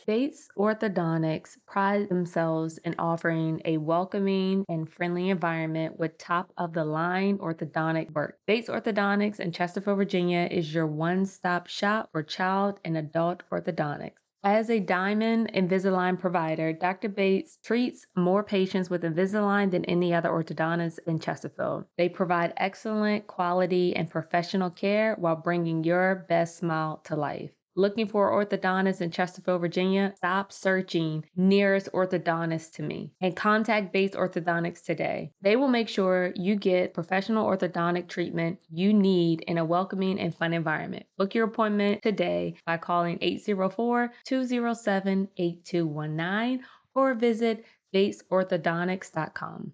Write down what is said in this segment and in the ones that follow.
Bates Orthodontics pride themselves in offering a welcoming and friendly environment with top-of-the-line orthodontic work. Bates Orthodontics in Chesterfield, Virginia is your one-stop shop for child and adult orthodontics. As a Diamond Invisalign provider, Dr. Bates treats more patients with Invisalign than any other orthodontist in Chesterfield. They provide excellent quality and professional care while bringing your best smile to life. Looking for orthodontists in Chesterfield, Virginia? Stop searching nearest orthodontist to me and contact Bates Orthodontics today. They will make sure you get professional orthodontic treatment you need in a welcoming and fun environment. Book your appointment today by calling 804-207-8219 or visit batesorthodontics.com.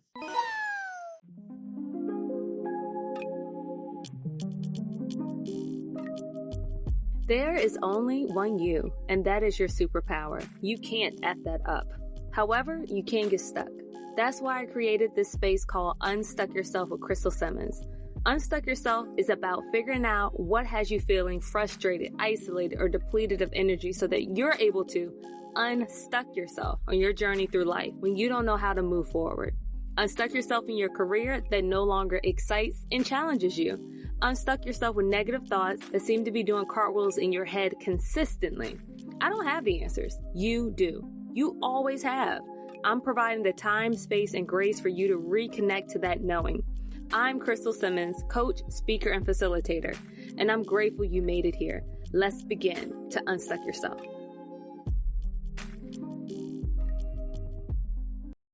There is only one you, and that is your superpower. You can't F that up. However, you can get stuck. That's why I created this space called Unstuck Yourself with Crystal Simmons. Unstuck Yourself is about figuring out what has you feeling frustrated, isolated, or depleted of energy so that you're able to unstuck yourself on your journey through life when you don't know how to move forward. Unstuck yourself in your career that no longer excites and challenges you. Unstuck yourself with negative thoughts that seem to be doing cartwheels in your head consistently. I don't have the answers. You do. You always have. I'm providing the time, space, and grace for you to reconnect to that knowing. I'm Crystal Simmons, coach, speaker, and facilitator, and I'm grateful you made it here. Let's begin to unstuck yourself.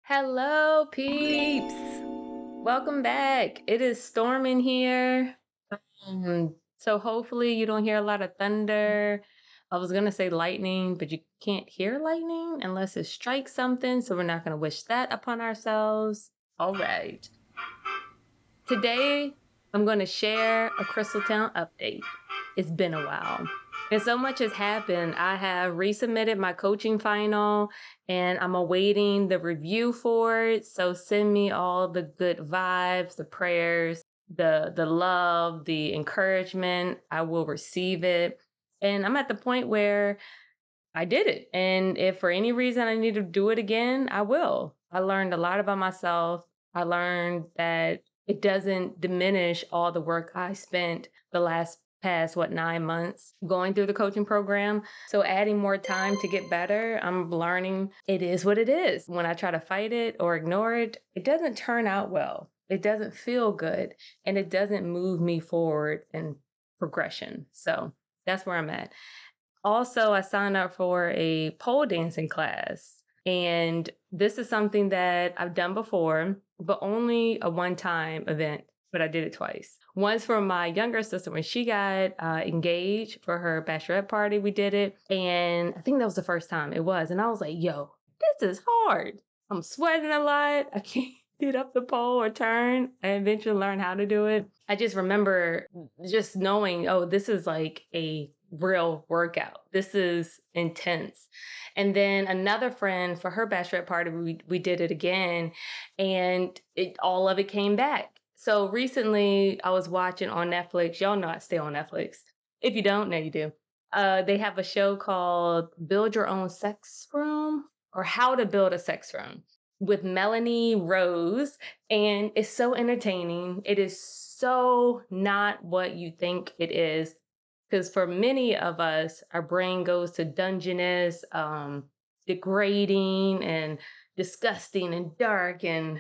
Hello, peeps. Welcome back. It is storming here. So hopefully you don't hear a lot of thunder. I was going to say lightning, but you can't hear lightning unless it strikes something. So we're not going to wish that upon ourselves. All right. Today, I'm going to share a Crystal Town update. It's been a while. And so much has happened. I have resubmitted my coaching final and I'm awaiting the review for it. So send me all the good vibes, the prayers, the love, the encouragement. I will receive it. And I'm at the point where I did it. And if for any reason I need to do it again, I will. I learned a lot about myself. I learned that it doesn't diminish all the work I spent the past 9 months going through the coaching program. So adding more time to get better, I'm learning it is what it is. When I try to fight it or ignore it, it doesn't turn out well. It doesn't feel good and it doesn't move me forward in progression. So that's where I'm at. Also, I signed up for a pole dancing class. And this is something that I've done before, but only a one-time event, but I did it twice. Once for my younger sister when she got engaged for her bachelorette party, we did it. And I think that was the first time it was. And I was like, yo, this is hard. I'm sweating a lot. I can't get up the pole or turn. I eventually learned how to do it. I just remember just knowing, oh, this is like a real workout. This is intense. And then another friend for her bachelorette party, we did it again and all of it came back. So recently I was watching on Netflix. Y'all know I stay on Netflix. If you don't, now you do. They have a show called Build Your Own Sex Room or How to Build a Sex Room with Melanie Rose. And it's so entertaining. It is so not what you think it is. Because for many of us, our brain goes to dungeness, degrading and disgusting and dark and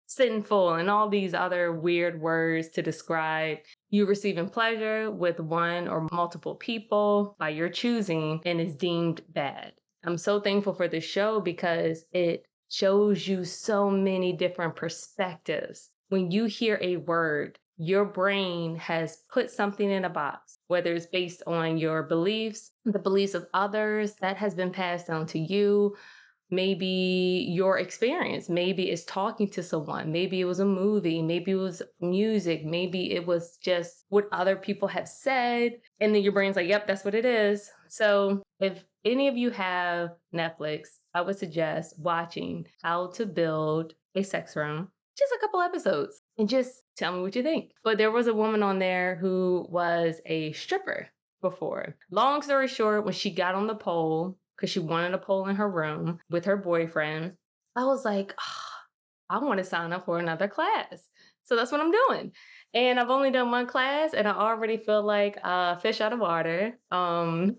sinful and all these other weird words to describe you receiving pleasure with one or multiple people by your choosing and is deemed bad. I'm so thankful for this show because it shows you so many different perspectives. When you hear a word, your brain has put something in a box, whether it's based on your beliefs, the beliefs of others that has been passed down to you, maybe your experience, maybe it's talking to someone, maybe it was a movie, maybe it was music, maybe it was just what other people have said. And then your brain's like, yep, that's what it is. So if any of you have Netflix, I would suggest watching How to Build a Sex Room. Just a couple episodes and just tell me what you think. But there was a woman on there who was a stripper before. Long story short, when she got on the pole, because she wanted a pole in her room with her boyfriend. I was like, I want to sign up for another class. So that's what I'm doing. And I've only done one class and I already feel like a fish out of water. I'm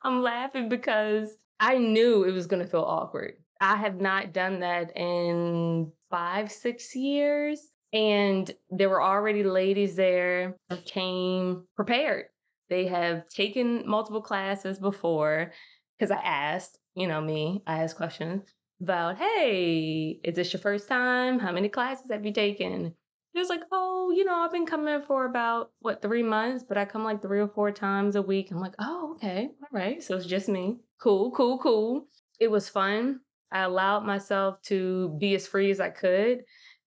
laughing because I knew it was going to feel awkward. I have not done that in 5, 6 years. And there were already ladies there that came prepared. They have taken multiple classes before because I asked, me, I asked questions about, hey, is this your first time? How many classes have you taken? He was like, oh, I've been coming for about 3 months, but I come like 3 or 4 times a week. I'm like, oh, okay. All right. So it's just me. Cool, cool, cool. It was fun. I allowed myself to be as free as I could.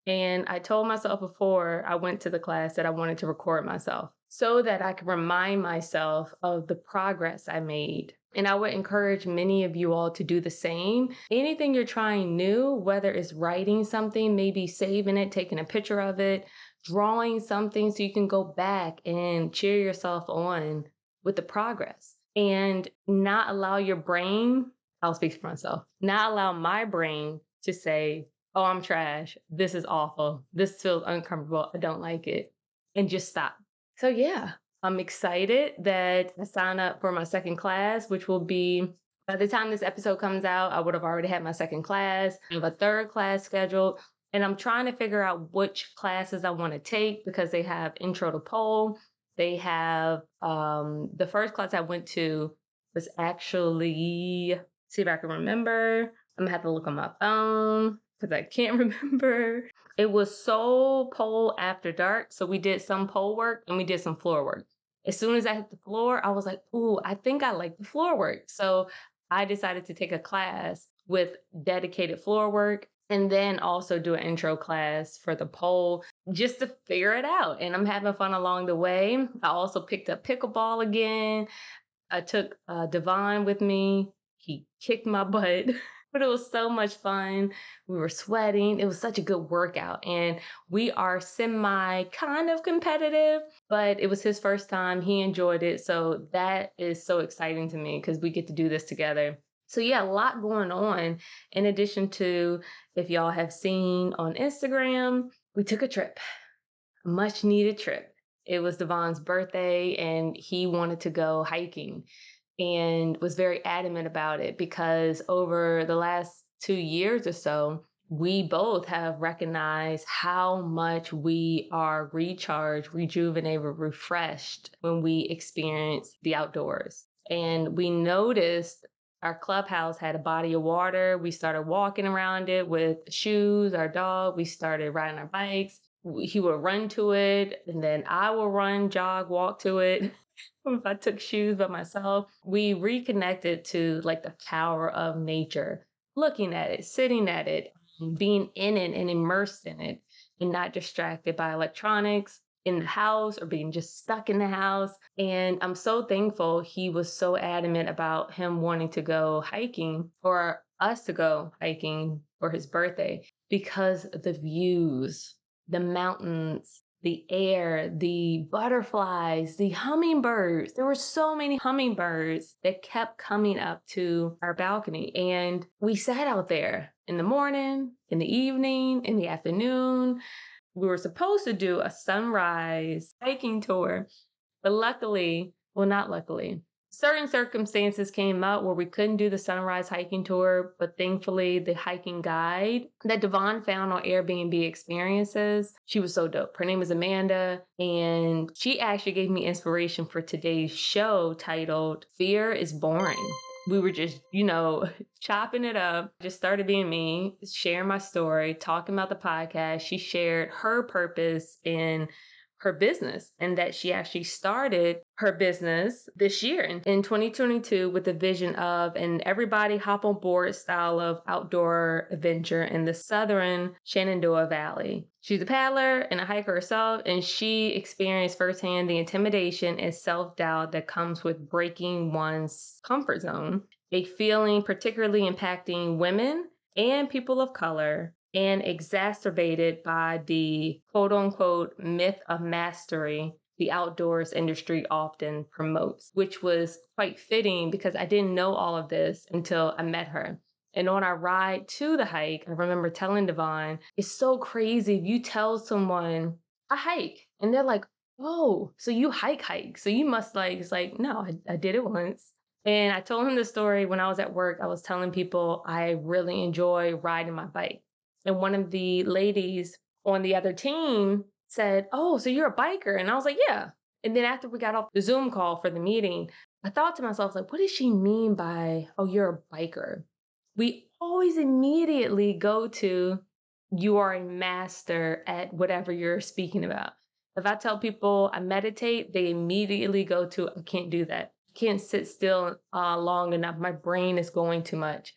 And I told myself before I went to the class that I wanted to record myself so that I could remind myself of the progress I made. And I would encourage many of you all to do the same. Anything you're trying new, whether it's writing something, maybe saving it, taking a picture of it, drawing something so you can go back and cheer yourself on with the progress and not allow your brain, I'll speak for myself, not allow my brain to say, oh, I'm trash. This is awful. This feels uncomfortable. I don't like it. And just stop. So yeah, I'm excited that I signed up for my second class, which will be, by the time this episode comes out, I would have already had my second class. I have a third class scheduled, and I'm trying to figure out which classes I want to take because they have intro to pole. They have the first class I went to was actually, see if I can remember. I'm gonna have to look on my phone because I can't remember. It was soul pole after dark. So we did some pole work and we did some floor work. As soon as I hit the floor, I was like, ooh, I think I like the floor work. So I decided to take a class with dedicated floor work and then also do an intro class for the pole just to figure it out. And I'm having fun along the way. I also picked up pickleball again. I took Devon with me. He kicked my butt, but it was so much fun. We were sweating. It was such a good workout. And we are semi kind of competitive, but it was his first time. He enjoyed it. So that is so exciting to me because we get to do this together. So yeah, a lot going on. In addition to, if y'all have seen on Instagram, we took a trip, a much needed trip. It was Devon's birthday and he wanted to go hiking and was very adamant about it because over the last 2 years or so, we both have recognized how much we are recharged, rejuvenated, refreshed when we experience the outdoors. And we noticed our clubhouse had a body of water. We started walking around it with shoes, our dog. We started riding our bikes. He would run to it, and then I will run, jog, walk to it. If I took shoes by myself, we reconnected to like the power of nature, looking at it, sitting at it, being in it and immersed in it, and not distracted by electronics in the house or being just stuck in the house. And I'm so thankful he was so adamant about him wanting to go hiking or us to go hiking for his birthday because the views, the mountains, the air, the butterflies, the hummingbirds. There were so many hummingbirds that kept coming up to our balcony. And we sat out there in the morning, in the evening, in the afternoon. We were supposed to do a sunrise hiking tour, but luckily, well, not luckily, certain circumstances came up where we couldn't do the sunrise hiking tour, but thankfully the hiking guide that Devon found on Airbnb Experiences, she was so dope. Her name is Amanda, and she actually gave me inspiration for today's show titled Fear is Boring. We were just, chopping it up, just started being me, sharing my story, talking about the podcast. She shared her purpose in her business and that she actually started her business this year in 2022 with the vision of an everybody hop on board style of outdoor adventure in the southern Shenandoah Valley. She's a paddler and a hiker herself, and she experienced firsthand the intimidation and self-doubt that comes with breaking one's comfort zone, a feeling particularly impacting women and people of color, and exacerbated by the quote unquote myth of mastery the outdoors industry often promotes, which was quite fitting because I didn't know all of this until I met her. And on our ride to the hike, I remember telling Devon, it's so crazy if you tell someone I hike and they're like, oh, so you hike. So you must like, it's like, no, I did it once. And I told him the story when I was at work. I was telling people I really enjoy riding my bike. And one of the ladies on the other team said, oh, so you're a biker? And I was like, yeah. And then after we got off the Zoom call for the meeting, I thought to myself, like, what does she mean by, oh, you're a biker? We always immediately go to, you are a master at whatever you're speaking about. If I tell people I meditate, they immediately go to, I can't do that. Can't sit still long enough. My brain is going too much.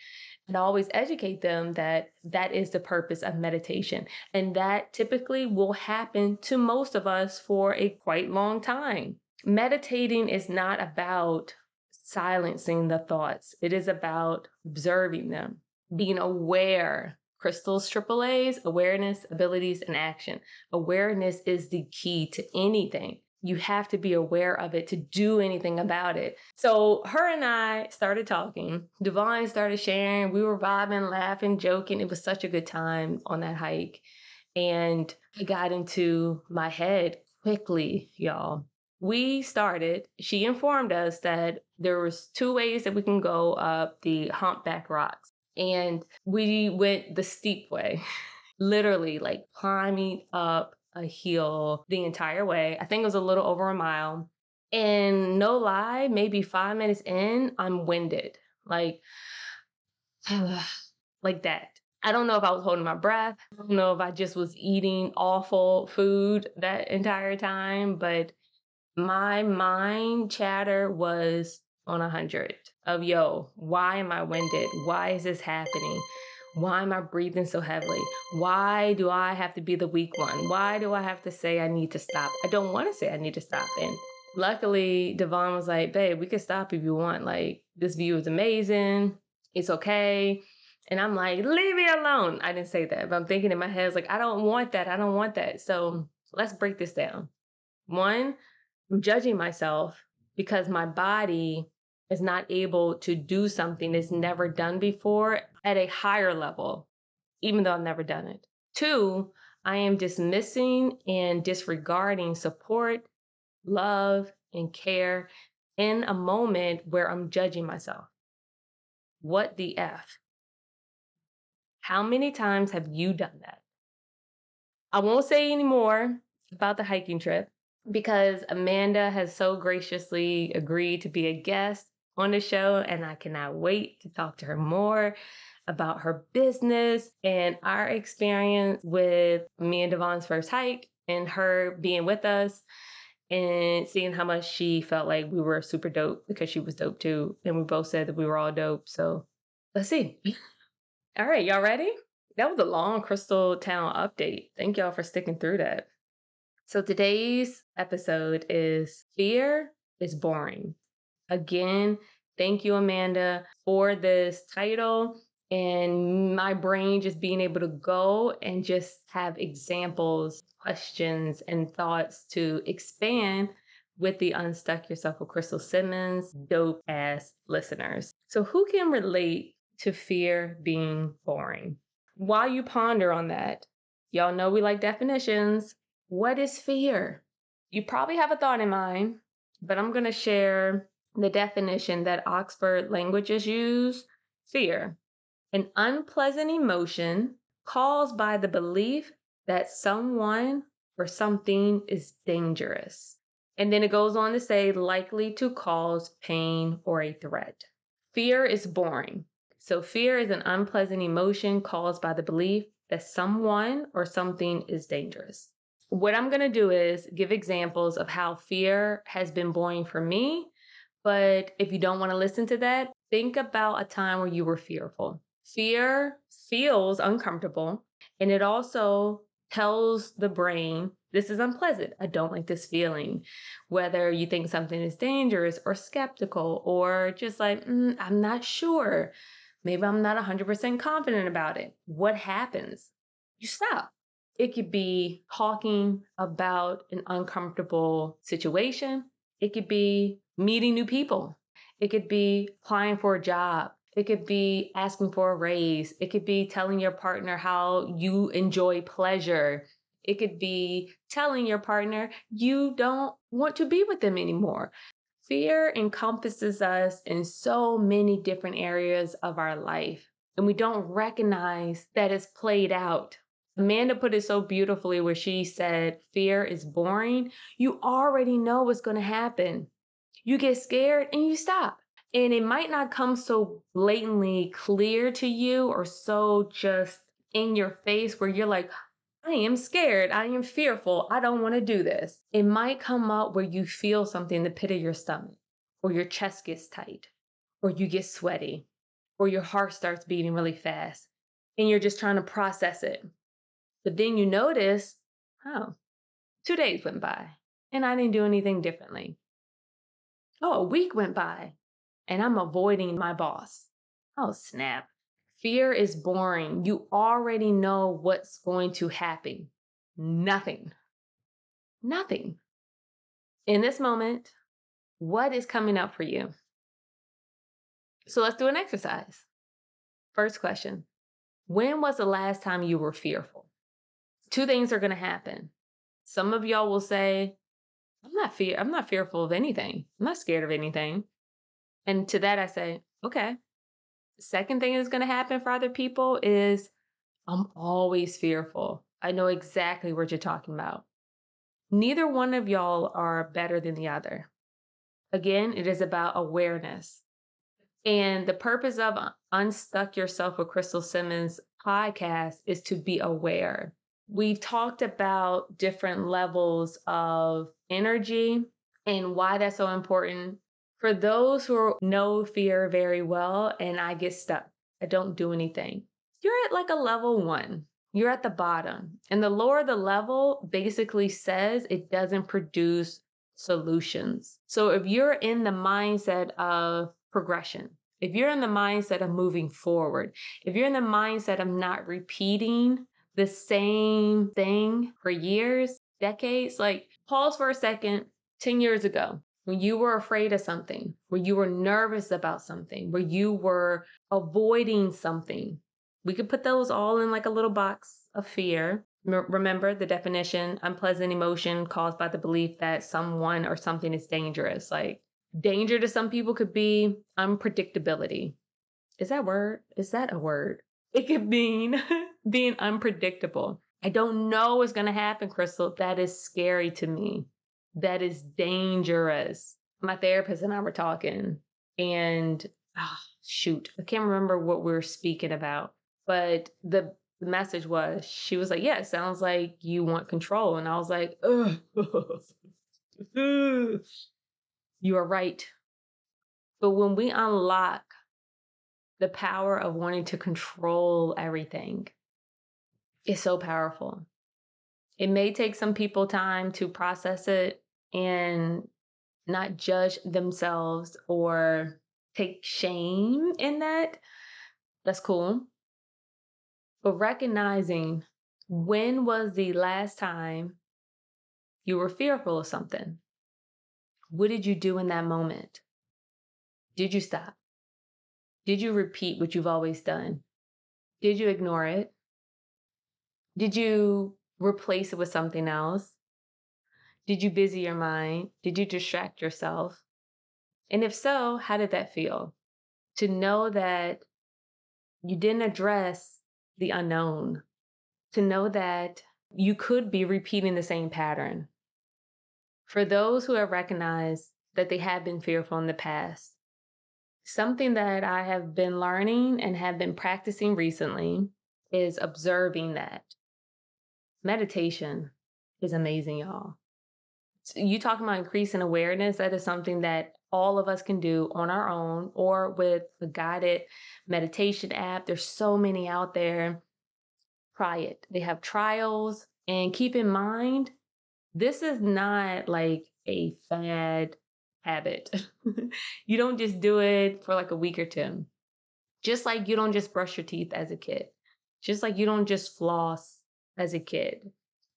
And I always educate them that that is the purpose of meditation. And that typically will happen to most of us for a quite long time. Meditating is not about silencing the thoughts, it is about observing them, being aware. Crystal's triple A's: awareness, abilities, and action. Awareness is the key to anything. You have to be aware of it to do anything about it. So her and I started talking. Devon started sharing. We were vibing, laughing, joking. It was such a good time on that hike. And I got into my head quickly, y'all. She informed us that there was two ways that we can go up the humpback rocks. And we went the steep way, literally like climbing up a hill the entire way. I think it was a little over a mile. And no lie, maybe 5 minutes in, I'm winded. Like, like that. I don't know if I was holding my breath. I don't know if I just was eating awful food that entire time, but my mind chatter was on 100 of, yo, why am I winded? Why is this happening? Why am I breathing so heavily? Why do I have to be the weak one? Why do I have to say I need to stop? I don't want to say I need to stop. And luckily, Devon was like, babe, we can stop if you want. Like, this view is amazing. It's okay. And I'm like, leave me alone. I didn't say that, but I'm thinking in my head, like, I don't want that. I don't want that. So let's break this down. One, I'm judging myself because my body is not able to do something it's never done before at a higher level, even though I've never done it. Two, I am dismissing and disregarding support, love, and care in a moment where I'm judging myself. What the F? How many times have you done that? I won't say any more about the hiking trip because Amanda has so graciously agreed to be a guest on the show, and I cannot wait to talk to her more about her business and our experience with me and Devon's first hike and her being with us and seeing how much she felt like we were super dope because she was dope too. And we both said that we were all dope. So let's see. All right, y'all ready? That was a long Crystal Town update. Thank y'all for sticking through that. So today's episode is Fear is Boring. Again, thank you, Amanda, for this title and my brain just being able to go and just have examples, questions, and thoughts to expand with the Unstuck Yourself with Crystal Simmons dope ass listeners. So who can relate to fear being boring? While you ponder on that, y'all know we like definitions. What is fear? You probably have a thought in mind, but I'm going to share the definition that Oxford Languages use. Fear: an unpleasant emotion caused by the belief that someone or something is dangerous. And then it goes on to say likely to cause pain or a threat. Fear is boring. So fear is an unpleasant emotion caused by the belief that someone or something is dangerous. What I'm going to do is give examples of how fear has been boring for me. But if you don't want to listen to that, think about a time where you were fearful. Fear feels uncomfortable, and it also tells the brain, this is unpleasant. I don't like this feeling. Whether you think something is dangerous or skeptical or just like, I'm not sure. Maybe I'm not 100% confident about it. What happens? You stop. It could be talking about an uncomfortable situation. It could be meeting new people. It could be applying for a job. It could be asking for a raise. It could be telling your partner how you enjoy pleasure. It could be telling your partner you don't want to be with them anymore. Fear encompasses us in so many different areas of our life, and we don't recognize that it's played out. Amanda put it so beautifully where she said, fear is boring. You already know what's going to happen. You get scared and you stop. And it might not come so blatantly clear to you or so just in your face where you're like, I am scared. I am fearful. I don't want to do this. It might come up where you feel something in the pit of your stomach, or your chest gets tight, or you get sweaty, or your heart starts beating really fast, and you're just trying to process it. But then you notice, oh, 2 days went by and I didn't do anything differently. Oh, a week went by and I'm avoiding my boss. Oh, snap. Fear is boring. You already know what's going to happen. Nothing. Nothing. In this moment, what is coming up for you? So let's do an exercise. First question. When was the last time you were fearful? Two things are going to happen. Some of y'all will say, I'm not fearful of anything. I'm not scared of anything. And to that I say, okay. Second thing that's going to happen for other people is I'm always fearful. I know exactly what you're talking about. Neither one of y'all are better than the other. Again, it is about awareness. And the purpose of Unstuck Yourself with Crystal Simmons podcast is to be aware. We've talked about different levels of energy and why that's so important. For those who know fear very well, and I get stuck, I don't do anything. You're at like a level 1. You're at the bottom. And the lower the level basically says it doesn't produce solutions. So if you're in the mindset of progression, if you're in the mindset of moving forward, if you're in the mindset of not repeating the same thing for years, decades, like pause for a second. 10 years ago, when you were afraid of something, when you were nervous about something, where you were avoiding something, we could put those all in like a little box of fear. Remember the definition, unpleasant emotion caused by the belief that someone or something is dangerous. Like danger to some people could be unpredictability. Is that a word? It could mean being unpredictable. I don't know what's going to happen, Crystal. That is scary to me. That is dangerous. My therapist and I were talking, and shoot, I can't remember what we were speaking about, but the message was, she was like, yeah, it sounds like you want control. And I was like, ugh. You are right. But when we unlock the power of wanting to control everything, it's so powerful. It may take some people time to process it and not judge themselves or take shame in that. That's cool. But recognizing, when was the last time you were fearful of something? What did you do in that moment? Did you stop? Did you repeat what you've always done? Did you ignore it? Did you replace it with something else? Did you busy your mind? Did you distract yourself? And if so, how did that feel? To know that you didn't address the unknown, to know that you could be repeating the same pattern. For those who have recognized that they have been fearful in the past, something that I have been learning and have been practicing recently is observing that. Meditation is amazing, y'all. You talking about increasing awareness, that is something that all of us can do on our own or with a guided meditation app. There's so many out there. Try it. They have trials, and keep in mind, this is not like a fad habit. You don't just do it for like a week or two. Just like you don't just brush your teeth as a kid. Just like you don't just floss as a kid.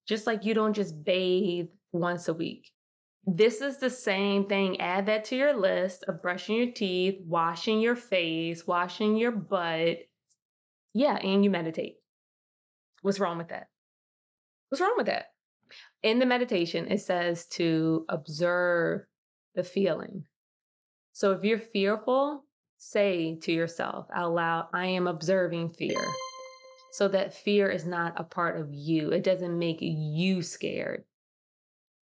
Just like you don't just bathe once a week. This is the same thing. Add that to your list of brushing your teeth, washing your face, washing your butt. Yeah, and you meditate. What's wrong with that? What's wrong with that? In the meditation, it says to observe the feeling. So if you're fearful, say to yourself out loud, I am observing fear. So that fear is not a part of you. It doesn't make you scared.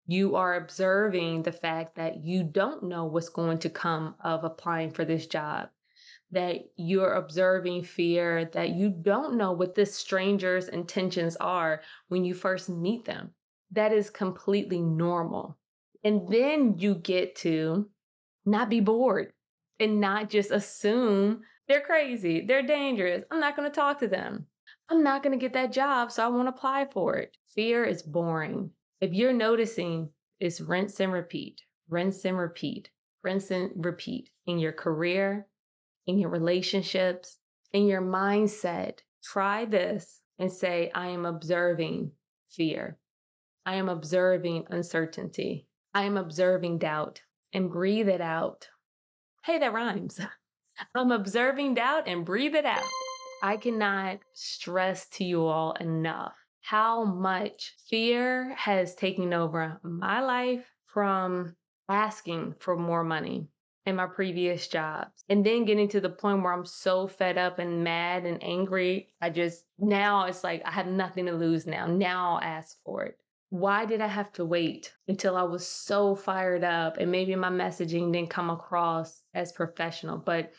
You are observing the fact that you don't know what's going to come of applying for this job, that you're observing fear, that you don't know what this stranger's intentions are when you first meet them. That is completely normal. And then you get to not be bored and not just assume they're crazy, they're dangerous. I'm not going to talk to them. I'm not going to get that job, so I won't apply for it. Fear is boring. If you're noticing, it's rinse and repeat, rinse and repeat, rinse and repeat in your career, in your relationships, in your mindset. Try this and say, I am observing fear. I am observing uncertainty. I am observing doubt, and breathe it out. Hey, that rhymes. I'm observing doubt and breathe it out. I cannot stress to you all enough how much fear has taken over my life from asking for more money in my previous jobs, and then getting to the point where I'm so fed up and mad and angry. Now it's like I have nothing to lose now. Now I'll ask for it. Why did I have to wait until I was so fired up and maybe my messaging didn't come across as professional, but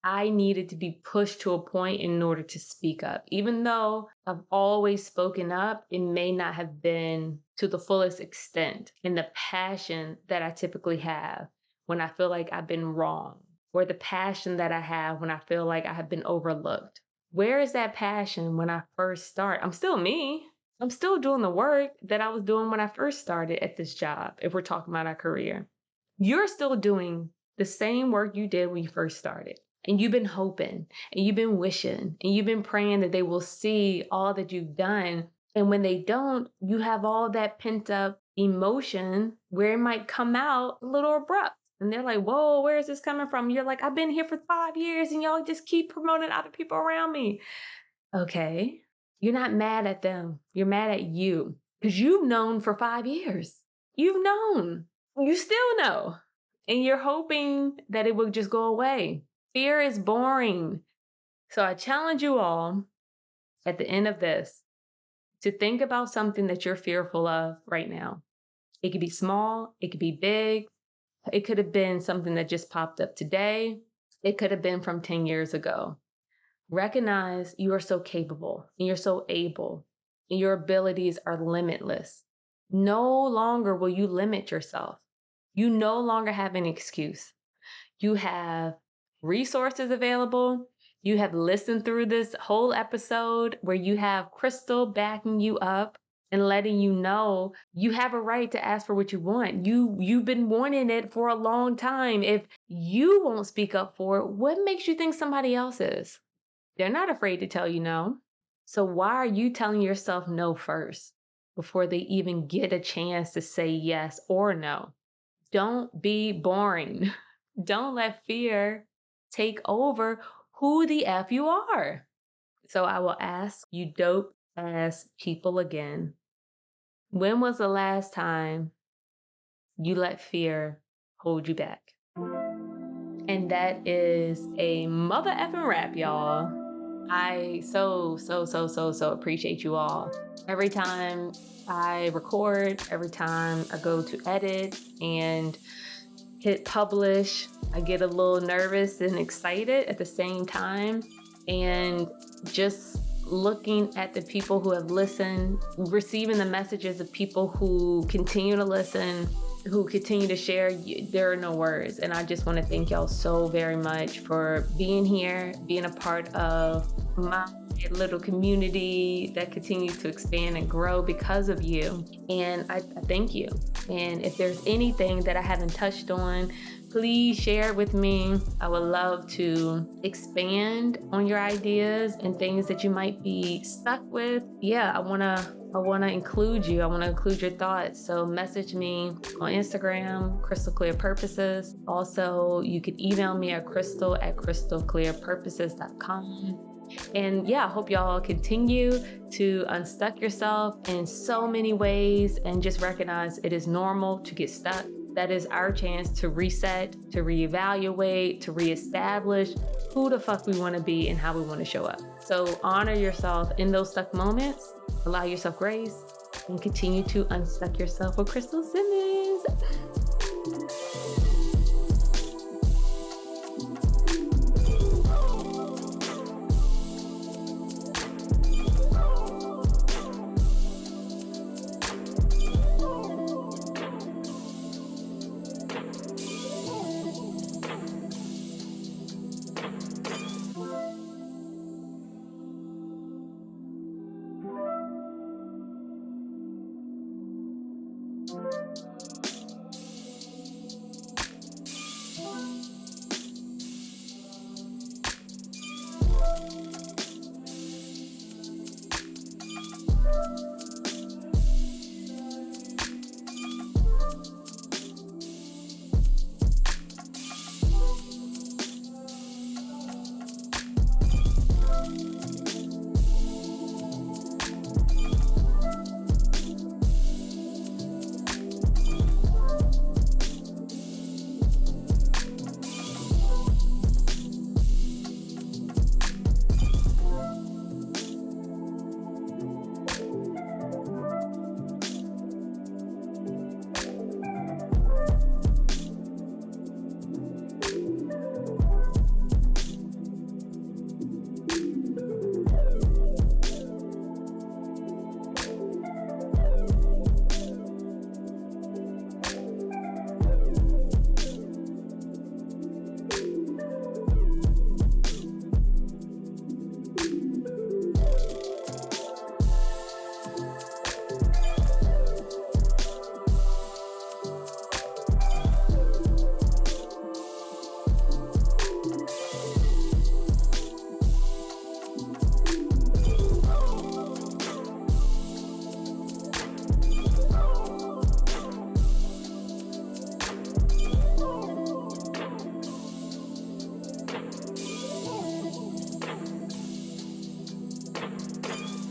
I needed to be pushed to a point in order to speak up. Even though I've always spoken up, it may not have been to the fullest extent in the passion that I typically have when I feel like I've been wrong, or the passion that I have when I feel like I have been overlooked. Where is that passion when I first start? I'm still me. I'm still doing the work that I was doing when I first started at this job, if we're talking about our career. You're still doing the same work you did when you first started. And you've been hoping, and you've been wishing, and you've been praying that they will see all that you've done. And when they don't, you have all that pent up emotion where it might come out a little abrupt. And they're like, whoa, where is this coming from? You're like, I've been here for 5 years and y'all just keep promoting other people around me. Okay. You're not mad at them. You're mad at you because you've known for 5 years. You've known. You still know. And you're hoping that it will just go away. Fear is boring. So I challenge you all at the end of this to think about something that you're fearful of right now. It could be small. It could be big. It could have been something that just popped up today. It could have been from 10 years ago. Recognize you are so capable and you're so able and your abilities are limitless. No longer will you limit yourself. You no longer have an excuse. You have resources available. You have listened through this whole episode where you have Crystal backing you up and letting you know you have a right to ask for what you want. You've been wanting it for a long time. If you won't speak up for it, what makes you think somebody else is? They're not afraid to tell you no. So why are you telling yourself no first before they even get a chance to say yes or no? Don't be boring. Don't let fear take over who the F you are. So I will ask you dope ass people again. When was the last time you let fear hold you back? And that is a mother effing wrap, y'all. I so appreciate you all. Every time I record, every time I go to edit and hit publish, I get a little nervous and excited at the same time. And just looking at the people who have listened, receiving the messages of people who continue to listen, who continue to share, there are no words. And I just want to thank y'all so very much for being here, being a part of my little community that continues to expand and grow because of you. And I thank you. And if there's anything that I haven't touched on, Please share it with me. I would love to expand on your ideas and things that you might be stuck with. Yeah, I wanna include you. I wanna include your thoughts. So message me on Instagram, Crystal Clear Purposes. Also, you can email me at crystal@crystalclearpurposes.com. And yeah, I hope y'all continue to unstuck yourself in so many ways and just recognize it is normal to get stuck. That is our chance to reset, to reevaluate, to reestablish who the fuck we want to be and how we want to show up. So honor yourself in those stuck moments, allow yourself grace, and continue to unstuck yourself with Crystal Simmons.